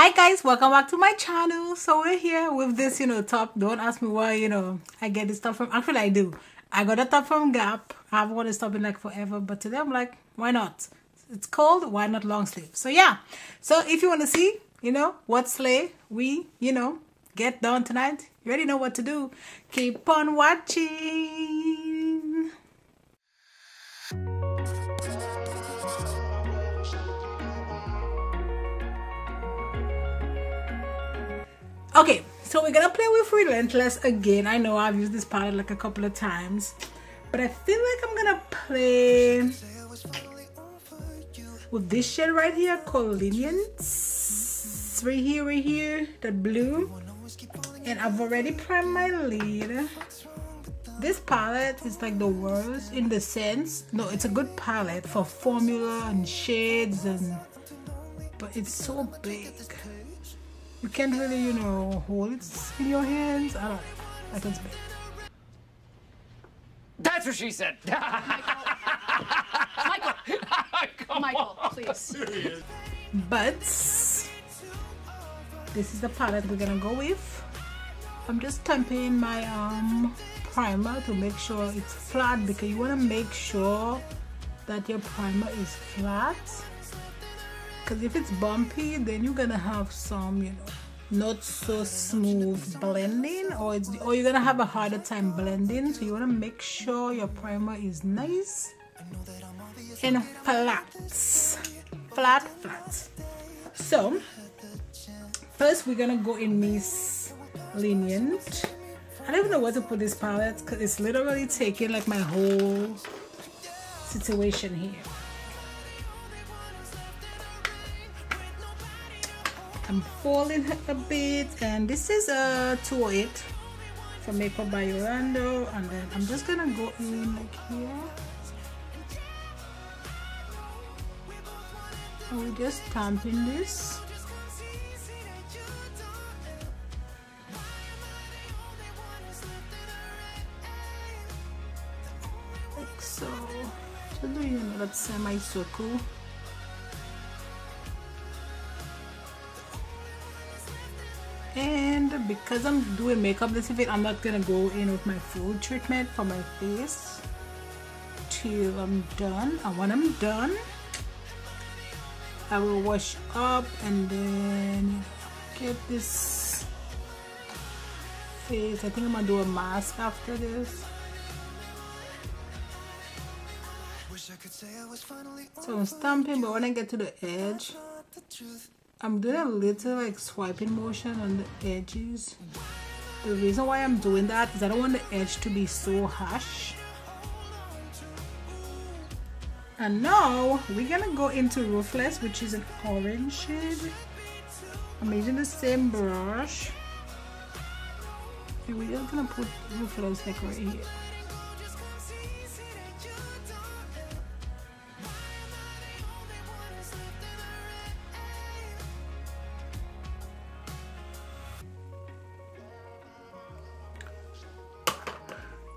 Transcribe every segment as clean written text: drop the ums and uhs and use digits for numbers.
Hi guys, welcome back to my channel. So we're here with this top. Don't ask me why I get this stuff from. Actually I do. I got a top from Gap. I've wanted this top in like forever, but today I'm like, why not? It's cold, why not long sleeve? So yeah, so if you want to see what slay we get done tonight, you already know what to do. Keep on watching. Okay, so we're gonna play with Relentless again. I know I've used this palette like a couple of times, but I feel like I'm gonna play with this shade right here called Lenience. Right here, that blue. And I've already primed my lid. This palette is like the worst in the sense, no, it's a good palette for formula and shades, but it's so big. You can't really, hold it in your hands. I don't know. Like it's big. That's what she said. Michael, please. But this is the palette we're gonna go with. I'm just tamping my primer to make sure it's flat, because you want to make sure that your primer is flat. Because if it's bumpy, then you're gonna have some not so smooth blending, or you're gonna have a harder time blending. So you want to make sure your primer is nice and flat. So first we're gonna go in Miss Lenient. I don't even know where to put this palette because it's literally taking like my whole situation here. I'm folding a bit, and this is a 208 from Makeup by Yolondo, and then I'm just gonna go in like here. And we're just tamping this. Like so. So doing another semi-circle. And because I'm doing makeup this event, I'm not gonna go in with my full treatment for my face till I'm done. And when I'm done, I will wash up and then get this face. I think I'm gonna do a mask after this. So I'm stamping, but when I get to the edge, I'm doing a little like swiping motion on the edges. The reason why I'm doing that is I don't want the edge to be so harsh. And now we're gonna go into Ruthless, which is an orange shade. I'm using the same brush, and we're just gonna put Ruthless like right here.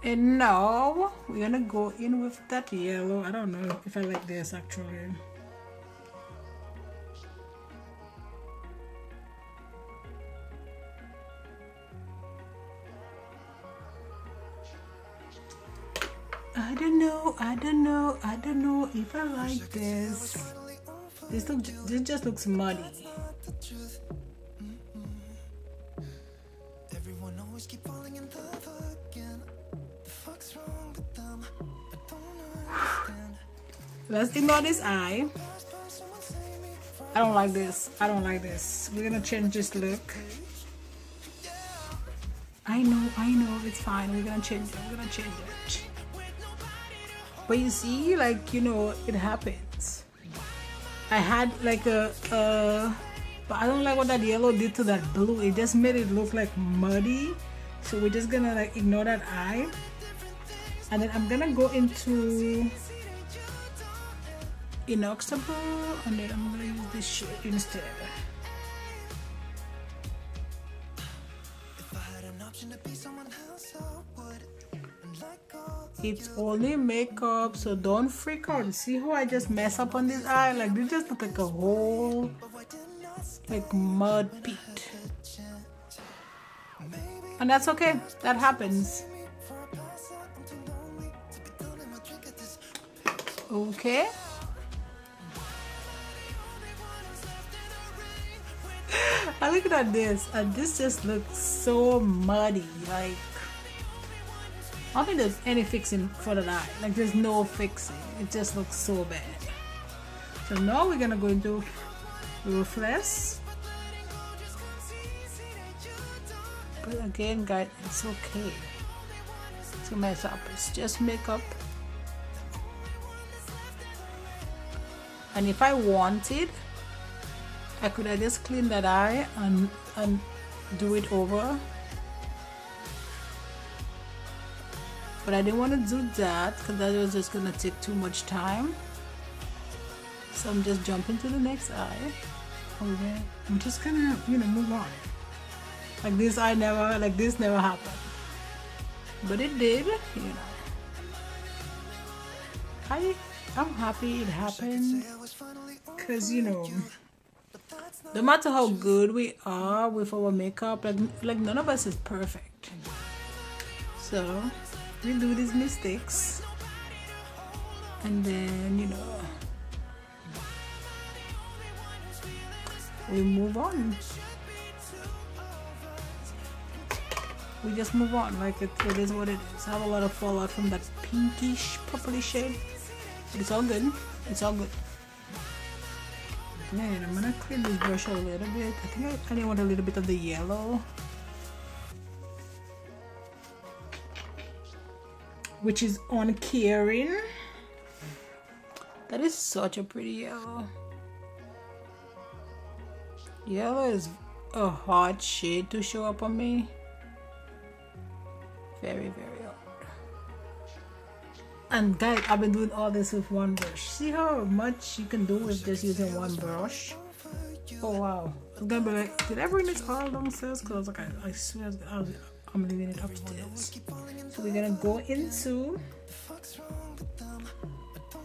And now we're gonna go in with that yellow. I don't know if I like this actually. I don't know if I like this. This just looks muddy. Everyone always keep falling in love again. Let's ignore this eye. I don't like this. We're gonna change this look. I know, it's fine. We're gonna change it. But you see, like, it happens. I had like but I don't like what that yellow did to that blue. It just made it look like muddy. So we're just gonna like ignore that eye. And then I'm gonna go into Inoxidable, and then I'm gonna use this shade instead. It's only makeup, so don't freak out. See how I just mess up on this eye? Like, this just look like a hole like mud peat. And that's okay, that happens. Okay. I'm looking at this and this just looks so muddy. Like, I don't think there's any fixing for the eye. Like, there's no fixing. It just looks so bad. So now we're gonna go into Ruthless. But again, guys, it's okay to mess up. It's just makeup. And if I wanted, I could have just cleaned that eye and do it over. But I didn't want to do that because that was just gonna take too much time. So I'm just jumping to the next eye. Okay. I'm just gonna, you know, move on. Like this eye never, like this never happened. But it did, you know. I'm happy it happened because, you know, no matter how good we are with our makeup, like none of us is perfect. So we do these mistakes and then, you know, we move on. We just move on, like it is what it is. I have a lot of fallout from that pinkish purplish shade. It's all good. It's all good. Then I'm gonna clean this brush a little bit. I think I didn't want a little bit of the yellow, which is uncaring. That is such a pretty yellow. Yellow is a hard shade to show up on me. Very, very hard. And guys, I've been doing all this with one brush. See how much you can do with just using one brush? Oh wow. I'm gonna be like, did I bring this all downstairs? Because like, I swear I'm leaving it upstairs. So we're gonna go into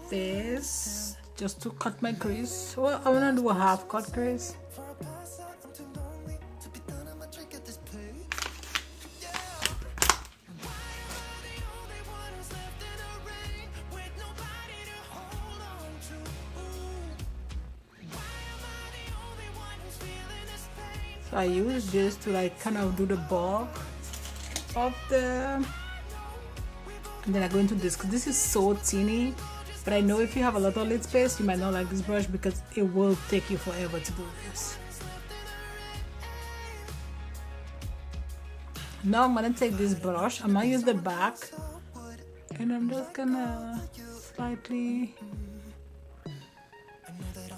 this just to cut my crease. Well, I wanna do a half cut crease. I use this to like kind of do the bulk of the, and then I go into this because this is so teeny, but I know if you have a lot of lid space you might not like this brush because it will take you forever to do this. Now I'm gonna take this brush, I'm gonna use the back and I'm just gonna slightly,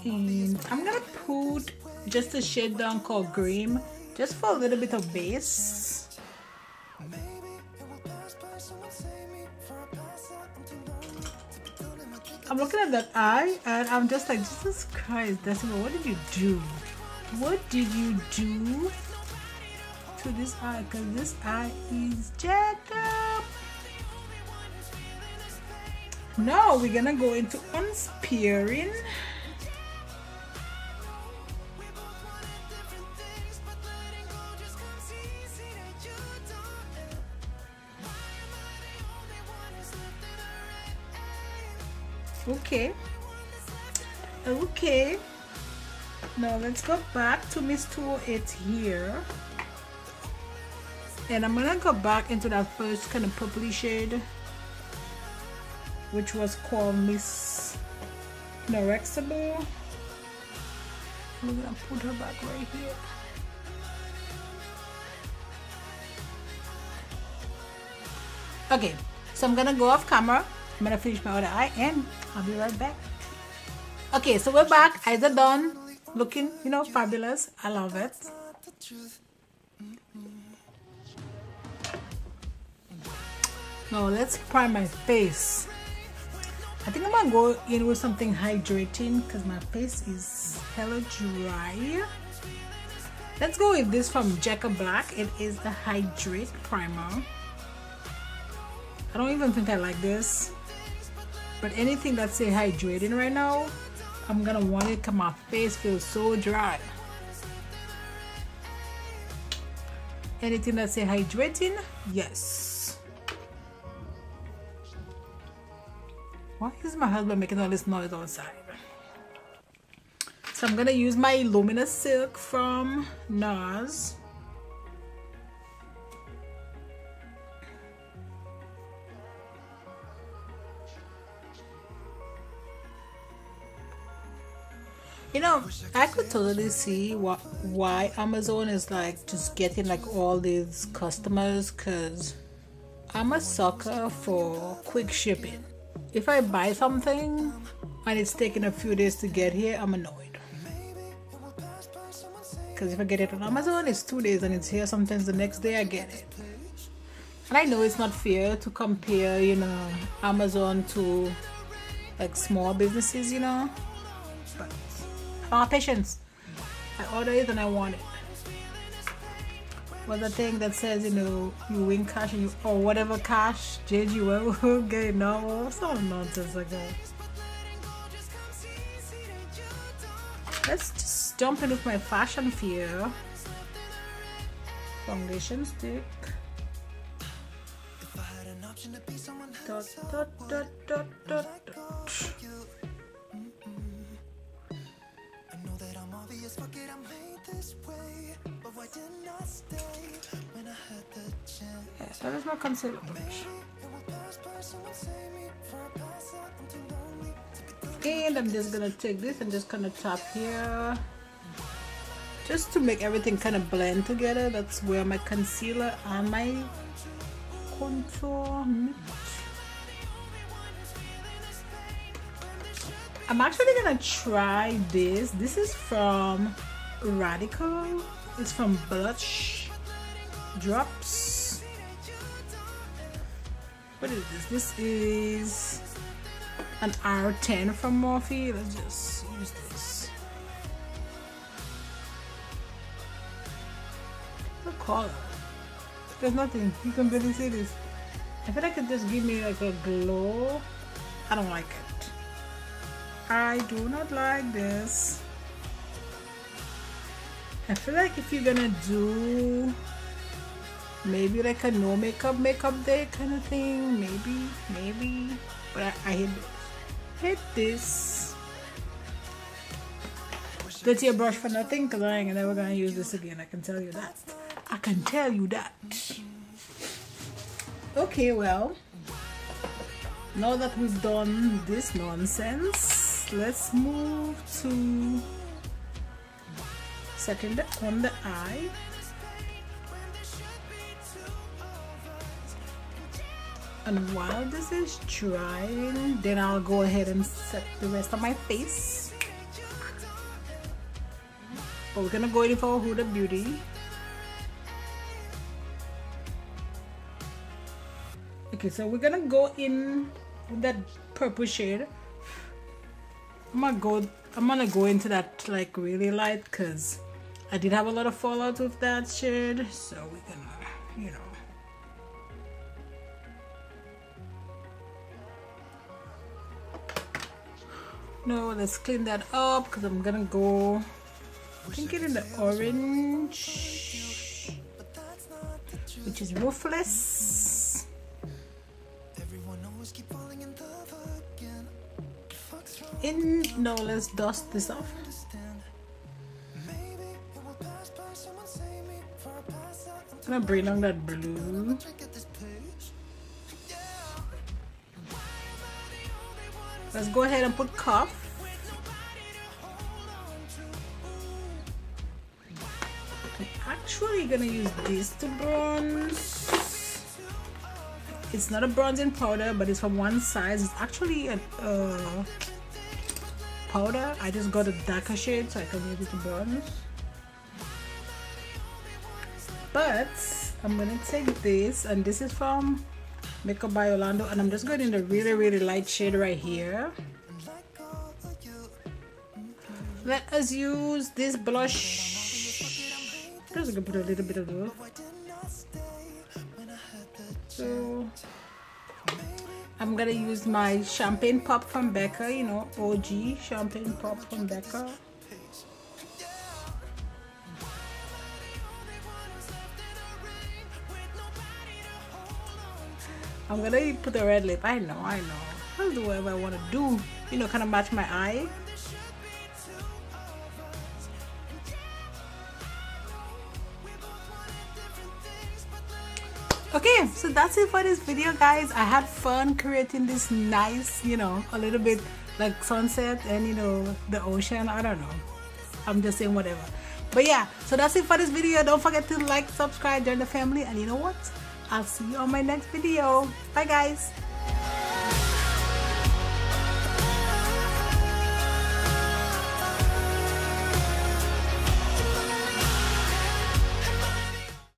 and I'm gonna put just a shade down called Green, just for a little bit of base. I'm looking at that eye and I'm just like, Jesus Christ, Decima, what did you do? What did you do to this eye? Because this eye is jacked up. Now we're gonna go into unspearing. Okay, now let's go back to Miss 208 here, and I'm gonna go back into that first kind of purpley shade, which was called Miss Norexable. I'm gonna put her back right here. Okay, so I'm gonna go off camera. I'm gonna finish my other eye and I'll be right back. Okay, so we're back. Eyes are done. Looking, you know, fabulous. I love it. Now let's prime my face. I think I'm gonna go in with something hydrating because my face is hella dry. Let's go with this from Jacka Black. It is the Hydrate Primer. I don't even think I like this. But anything that say hydrating right now, I'm gonna want it because my face feels so dry. Anything that say hydrating? Yes. Why is my husband making all this noise outside? So I'm gonna use my Luminous Silk from NARS. You know, I could totally see why Amazon is like just getting like all these customers, because I'm a sucker for quick shipping. If I buy something and it's taking a few days to get here, I'm annoyed. Because if I get it on Amazon, it's 2 days and it's here. Sometimes the next day I get it. And I know it's not fair to compare, you know, Amazon to like small businesses, you know. But I don't have patience. I order it and I want it. Well, the thing that says, you know, you win cash and you, or whatever cash, JG will get it now. Some nonsense like that. Let's just jump in with my fashion fear. Foundation stick. Dot, dot, dot, dot, dot. Yeah, that is my concealer brush. And I'm just gonna take this and just kind of tap here, just to make everything kind of blend together. That's where my concealer and my contour meet. I'm actually gonna try this. This is from Radical. It's from Blush Drops. What is this? This is an R10 from Morphe. Let's just use this. The color. There's nothing. You can barely see this. I feel like it just give me like a glow. I don't like it. I do not like this. I feel like if you're gonna do maybe like a no makeup day kind of thing, maybe, but I hate this. Dirty a brush for nothing, because I ain't never gonna use this again. I can tell you that. I can tell you that. Okay, well, now that we've done this nonsense, let's move to setting it on the eye. And while this is drying, then I'll go ahead and set the rest of my face. But we're gonna go in for Huda Beauty. Okay, so we're gonna go in with that purple shade. I'm gonna go into that like really light, because I did have a lot of fallout with that shade, so we're gonna, you know. No, let's clean that up, because I'm gonna go, I think, in the orange, which is Ruthless. No, let's dust this off. I'm gonna bring on that blue. Let's go ahead and put Cuff. I'm actually gonna use this to bronze. It's not a bronzing powder, but it's from one size. It's actually a powder. I just got a darker shade so I can use it to bronze. But I'm gonna take this, and this is from Makeup by Yolondo, and I'm just going in the really light shade right here. Let us use this blush. Just gonna put a little bit of blue. So I'm gonna use my Champagne Pop from Becca, you know, OG Champagne Pop from Becca. I'm gonna put a red lip. I know. I'll do whatever I want to do. You know, kind of match my eye. Okay, so that's it for this video, guys. I had fun creating this nice, you know, a little bit like sunset and, you know, the ocean. I don't know. I'm just saying whatever. But yeah, so that's it for this video. Don't forget to like, subscribe, join the family, and you know what? I'll see you on my next video. Bye, guys.